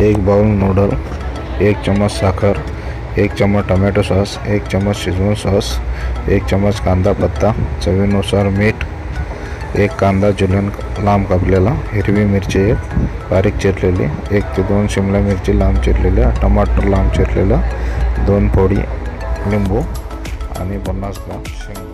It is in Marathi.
एक बाउल नूडल, 1 चम्मच साखर, 1 चम्मच टोमॅटो सॉस, 1 चम्मच शेजवान सॉस, 1 चम्मच कांदा पत्ता, चवीनुसार मीठ, 1 कांदा जुलियन लांब कापलेला, हिरवी मिरची 1 बारीक चिरलेली, 1 ते 2 शिमला मिरची लांब चिरलेल्या, टमाटर लांब चिरलेला, 2 फोडी लिंबू आणि 50 ग्राम शेंगदाणे।